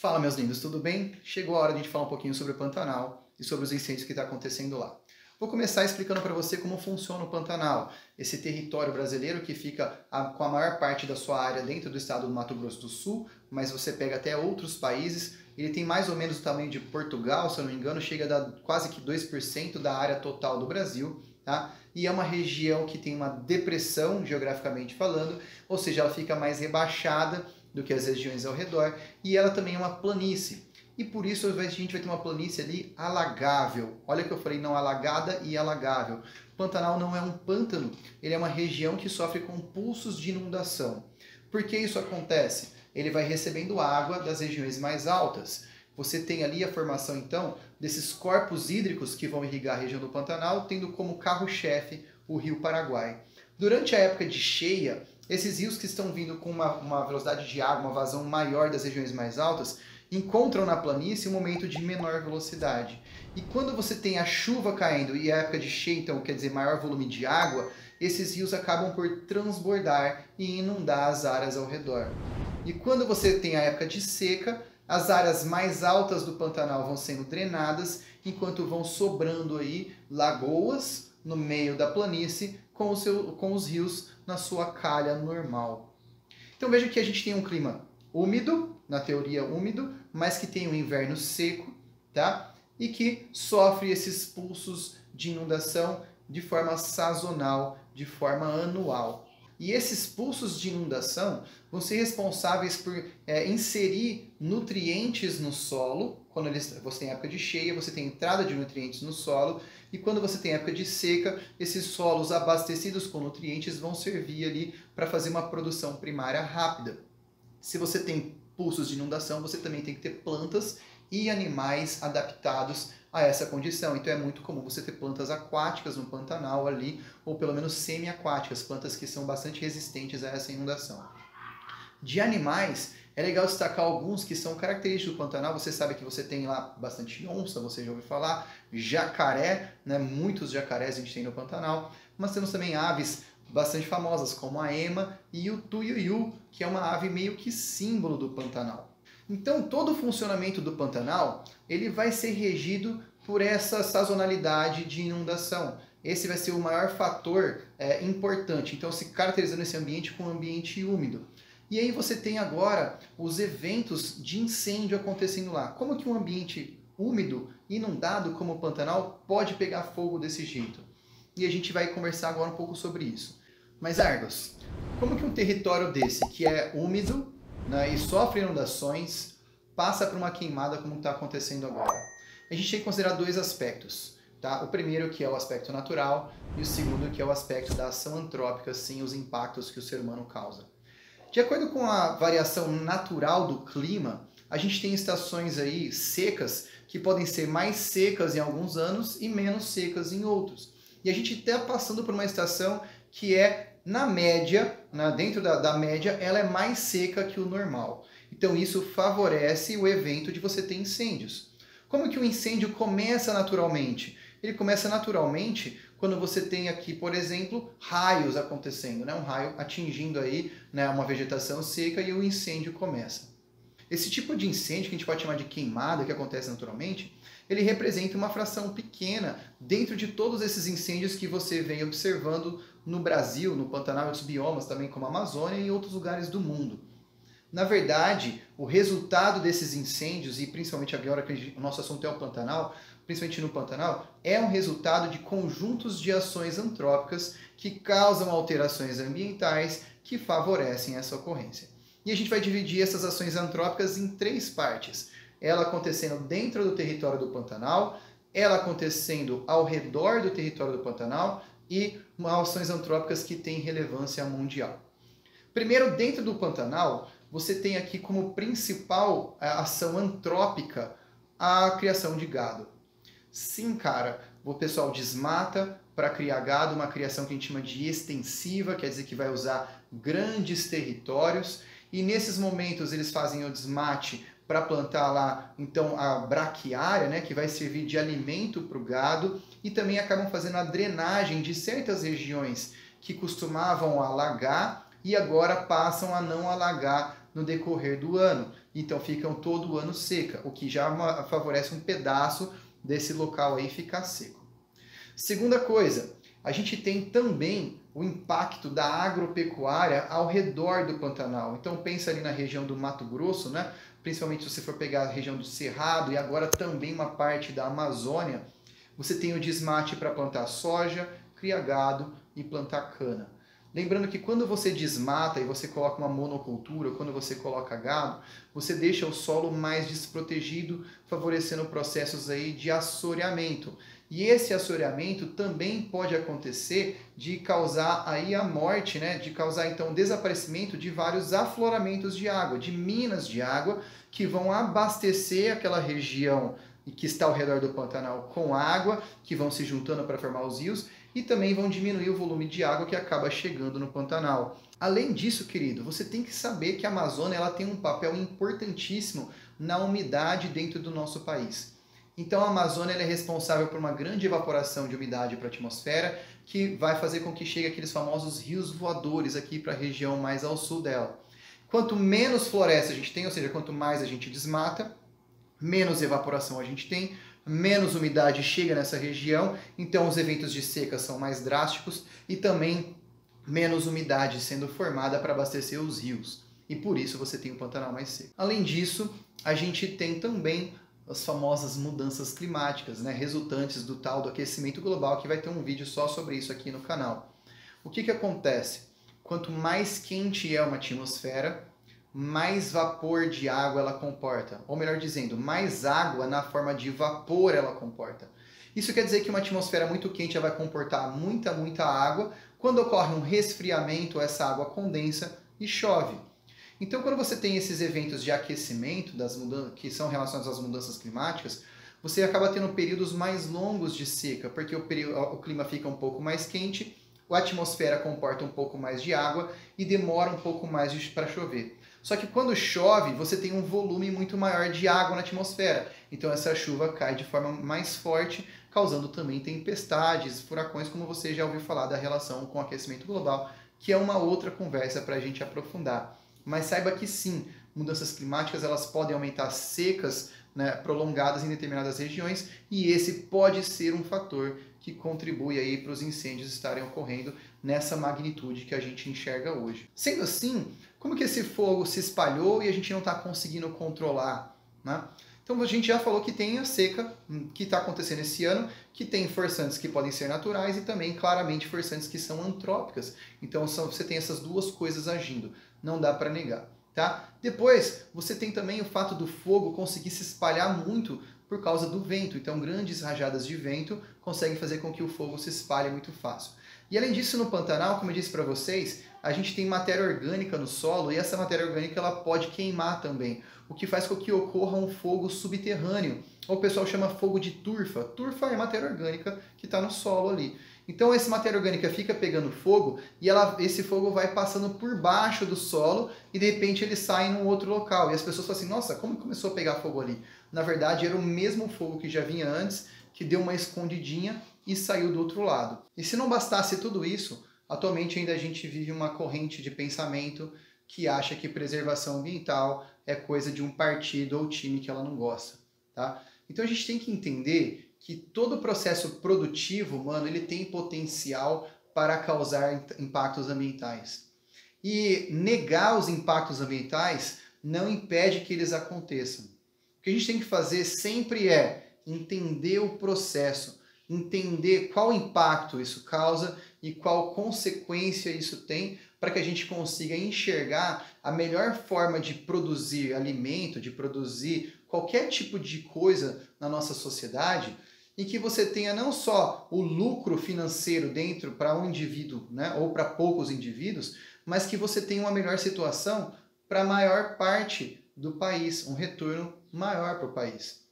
Fala, meus lindos, tudo bem? Chegou a hora de a gente falar um pouquinho sobre o Pantanal e sobre os incêndios que está acontecendo lá. Vou começar explicando para você como funciona o Pantanal, esse território brasileiro que fica com a maior parte da sua área dentro do estado do Mato Grosso do Sul, mas você pega até outros países. Ele tem mais ou menos o tamanho de Portugal, se eu não me engano, chega a dar quase que 2% da área total do Brasil. Tá? E é uma região que tem uma depressão, geograficamente falando, ou seja, ela fica mais rebaixada do que as regiões ao redor, e ela também é uma planície. E por isso a gente vai ter uma planície ali alagável. Olha que eu falei, não alagada e alagável. O Pantanal não é um pântano, ele é uma região que sofre com pulsos de inundação. Por que isso acontece? Ele vai recebendo água das regiões mais altas. Você tem ali a formação, então, desses corpos hídricos que vão irrigar a região do Pantanal, tendo como carro-chefe o Rio Paraguai. Durante a época de cheia, esses rios que estão vindo com uma velocidade de água, uma vazão maior das regiões mais altas, encontram na planície um momento de menor velocidade. E quando você tem a chuva caindo e a época de cheia, então quer dizer maior volume de água, esses rios acabam por transbordar e inundar as áreas ao redor. E quando você tem a época de seca, as áreas mais altas do Pantanal vão sendo drenadas, enquanto vão sobrando aí lagoas no meio da planície com os rios na sua calha normal. Então veja que a gente tem um clima úmido, na teoria úmido, mas que tem um inverno seco, tá? E que sofre esses pulsos de inundação de forma sazonal, de forma anual. E esses pulsos de inundação vão ser responsáveis por inserir nutrientes no solo. Quando você tem época de cheia, você tem entrada de nutrientes no solo. E quando você tem época de seca, esses solos abastecidos com nutrientes vão servir ali para fazer uma produção primária rápida. Se você tem pulsos de inundação, você também tem que ter plantas e animais adaptados a essa condição. Então é muito comum você ter plantas aquáticas no Pantanal ali, ou pelo menos semi-aquáticas, plantas que são bastante resistentes a essa inundação. De animais, é legal destacar alguns que são característicos do Pantanal. Você sabe que você tem lá bastante onça, você já ouviu falar, jacaré, né? Muitos jacarés a gente tem no Pantanal, mas temos também aves bastante famosas, como a ema e o tuiuiu, que é uma ave meio que símbolo do Pantanal. Então, todo o funcionamento do Pantanal, ele vai ser regido por essa sazonalidade de inundação. Esse vai ser o maior fator importante. Então, se caracterizando esse ambiente com um ambiente úmido. E aí você tem agora os eventos de incêndio acontecendo lá. Como que um ambiente úmido, inundado como o Pantanal, pode pegar fogo desse jeito? E a gente vai conversar agora um pouco sobre isso. Mas, Argos, como que um território desse, que é úmido, né, e sofre inundações, passa por uma queimada como está acontecendo agora? A gente tem que considerar dois aspectos. Tá? O primeiro que é o aspecto natural e o segundo que é o aspecto da ação antrópica, sim, os impactos que o ser humano causa. De acordo com a variação natural do clima, a gente tem estações aí secas que podem ser mais secas em alguns anos e menos secas em outros. E a gente está passando por uma estação que é, na média, dentro da média, ela é mais seca que o normal. Então isso favorece o evento de você ter incêndios. Como que o incêndio começa naturalmente? Ele começa naturalmente quando você tem aqui, por exemplo, raios acontecendo, né? Um raio atingindo aí, né, uma vegetação seca e o incêndio começa. Esse tipo de incêndio, que a gente pode chamar de queimada, que acontece naturalmente, ele representa uma fração pequena dentro de todos esses incêndios que você vem observando no Brasil, no Pantanal e outros biomas também, como a Amazônia e em outros lugares do mundo. Na verdade, o resultado desses incêndios, e principalmente agora que o nosso assunto é o Pantanal, principalmente no Pantanal, é um resultado de conjuntos de ações antrópicas que causam alterações ambientais que favorecem essa ocorrência. E a gente vai dividir essas ações antrópicas em três partes. Ela acontecendo dentro do território do Pantanal, ela acontecendo ao redor do território do Pantanal e ações antrópicas que têm relevância mundial. Primeiro, dentro do Pantanal, você tem aqui como principal ação antrópica a criação de gado. Sim, cara, o pessoal desmata para criar gado, uma criação que a gente chama de extensiva, quer dizer que vai usar grandes territórios, e nesses momentos eles fazem o desmate para plantar lá, então, a braquiária, né, que vai servir de alimento para o gado, e também acabam fazendo a drenagem de certas regiões que costumavam alagar e agora passam a não alagar no decorrer do ano. Então ficam todo o ano seca, o que já favorece um pedaço desse local aí ficar seco. Segunda coisa, a gente tem também o impacto da agropecuária ao redor do Pantanal. Então pensa ali na região do Mato Grosso, né? Principalmente se você for pegar a região do Cerrado e agora também uma parte da Amazônia, você tem o desmate para plantar soja, criar gado e plantar cana. Lembrando que quando você desmata e você coloca uma monocultura, quando você coloca gado, você deixa o solo mais desprotegido, favorecendo processos aí de assoreamento. E esse assoreamento também pode acontecer de causar aí a morte, né? De causar então o desaparecimento de vários afloramentos de água, de minas de água que vão abastecer aquela região que está ao redor do Pantanal com água, que vão se juntando para formar os rios e também vão diminuir o volume de água que acaba chegando no Pantanal. Além disso, querido, você tem que saber que a Amazônia ela tem um papel importantíssimo na umidade dentro do nosso país. Então a Amazônia ela é responsável por uma grande evaporação de umidade para a atmosfera, que vai fazer com que chegue aqueles famosos rios voadores aqui para a região mais ao sul dela. Quanto menos floresta a gente tem, ou seja, quanto mais a gente desmata, menos evaporação a gente tem, menos umidade chega nessa região, então os eventos de seca são mais drásticos e também menos umidade sendo formada para abastecer os rios. E por isso você tem o Pantanal mais seco. Além disso, a gente tem também as famosas mudanças climáticas, né, resultantes do tal do aquecimento global, que vai ter um vídeo só sobre isso aqui no canal. O que acontece? Quanto mais quente é uma atmosfera, mais vapor de água ela comporta. Ou melhor dizendo, mais água na forma de vapor ela comporta. Isso quer dizer que uma atmosfera muito quente ela vai comportar muita água. Quando ocorre um resfriamento, essa água condensa e chove. Então, quando você tem esses eventos de aquecimento, que são relacionados às mudanças climáticas, você acaba tendo períodos mais longos de seca, porque o clima fica um pouco mais quente, a atmosfera comporta um pouco mais de água e demora um pouco mais para chover. Só que quando chove, você tem um volume muito maior de água na atmosfera. Então essa chuva cai de forma mais forte, causando também tempestades, furacões, como você já ouviu falar da relação com o aquecimento global, que é uma outra conversa para a gente aprofundar. Mas saiba que sim, mudanças climáticas elas podem aumentar secas, né, prolongadas em determinadas regiões, e esse pode ser um fator que contribui aí para os incêndios estarem ocorrendo nessa magnitude que a gente enxerga hoje. Sendo assim, como que esse fogo se espalhou e a gente não está conseguindo controlar, né? Então a gente já falou que tem a seca que está acontecendo esse ano, que tem forçantes que podem ser naturais e também claramente forçantes que são antrópicas. Então você tem essas duas coisas agindo, não dá para negar. Tá? Depois, você tem também o fato do fogo conseguir se espalhar muito por causa do vento. Então, grandes rajadas de vento conseguem fazer com que o fogo se espalhe muito fácil. E além disso, no Pantanal, como eu disse para vocês, a gente tem matéria orgânica no solo e essa matéria orgânica ela pode queimar também, o que faz com que ocorra um fogo subterrâneo, ou o pessoal chama fogo de turfa. Turfa é matéria orgânica que está no solo ali. Então essa matéria orgânica fica pegando fogo e esse fogo vai passando por baixo do solo e de repente ele sai em um outro local. E as pessoas falam assim, nossa, como começou a pegar fogo ali? Na verdade era o mesmo fogo que já vinha antes, que deu uma escondidinha e saiu do outro lado. E se não bastasse tudo isso, atualmente ainda a gente vive uma corrente de pensamento que acha que preservação ambiental é coisa de um partido ou time que ela não gosta. Tá? Então a gente tem que entender que todo o processo produtivo humano ele tem potencial para causar impactos ambientais. E negar os impactos ambientais não impede que eles aconteçam. O que a gente tem que fazer sempre é entender o processo, entender qual impacto isso causa e qual consequência isso tem para que a gente consiga enxergar a melhor forma de produzir alimento, de produzir qualquer tipo de coisa na nossa sociedade, em que você tenha não só o lucro financeiro dentro para um indivíduo, né, ou para poucos indivíduos, mas que você tenha uma melhor situação para a maior parte do país, um retorno maior para o país.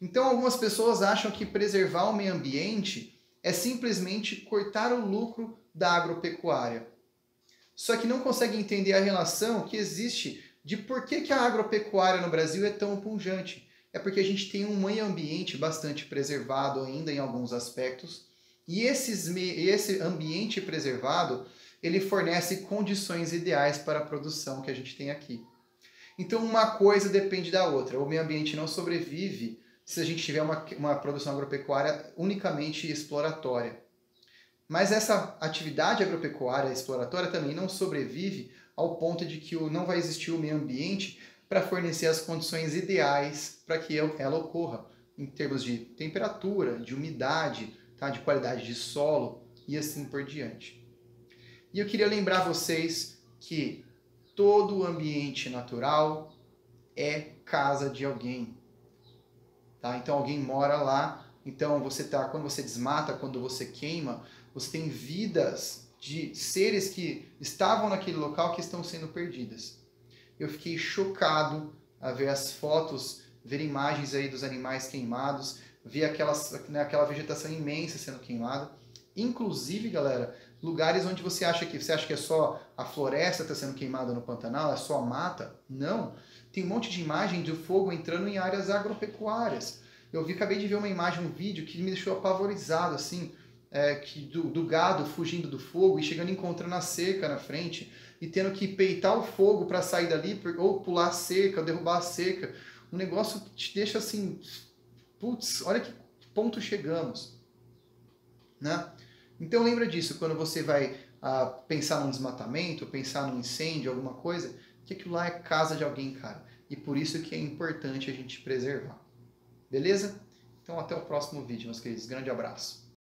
Então algumas pessoas acham que preservar o meio ambiente é simplesmente cortar o lucro da agropecuária. Só que não conseguem entender a relação que existe de por que a agropecuária no Brasil é tão pujante. É porque a gente tem um meio ambiente bastante preservado ainda em alguns aspectos, e esse ambiente preservado, ele fornece condições ideais para a produção que a gente tem aqui. Então uma coisa depende da outra. O meio ambiente não sobrevive se a gente tiver uma produção agropecuária unicamente exploratória. Mas essa atividade agropecuária exploratória também não sobrevive ao ponto de que não vai existir o meio ambiente para fornecer as condições ideais para que ela ocorra, em termos de temperatura, de umidade, tá? De qualidade de solo e assim por diante. E eu queria lembrar vocês que todo o ambiente natural é casa de alguém. Tá? Então alguém mora lá, então quando você desmata, quando você queima, você tem vidas de seres que estavam naquele local que estão sendo perdidas. Eu fiquei chocado a ver as fotos, ver imagens aí dos animais queimados, ver aquela vegetação imensa sendo queimada. Inclusive, galera, lugares onde você acha que é só a floresta está sendo queimada no Pantanal, é só a mata. Não. Tem um monte de imagem de fogo entrando em áreas agropecuárias. Acabei de ver uma imagem, um vídeo que me deixou apavorizado, assim, do gado fugindo do fogo e chegando encontrando a cerca na frente e tendo que peitar o fogo para sair dali, ou pular a cerca, ou derrubar a cerca. Um negócio que te deixa assim, putz, olha que ponto chegamos, né? Então lembra disso, quando você vai pensar num desmatamento, pensar num incêndio, alguma coisa, que aquilo lá é casa de alguém, cara. E por isso que é importante a gente preservar. Beleza? Então até o próximo vídeo, meus queridos. Grande abraço.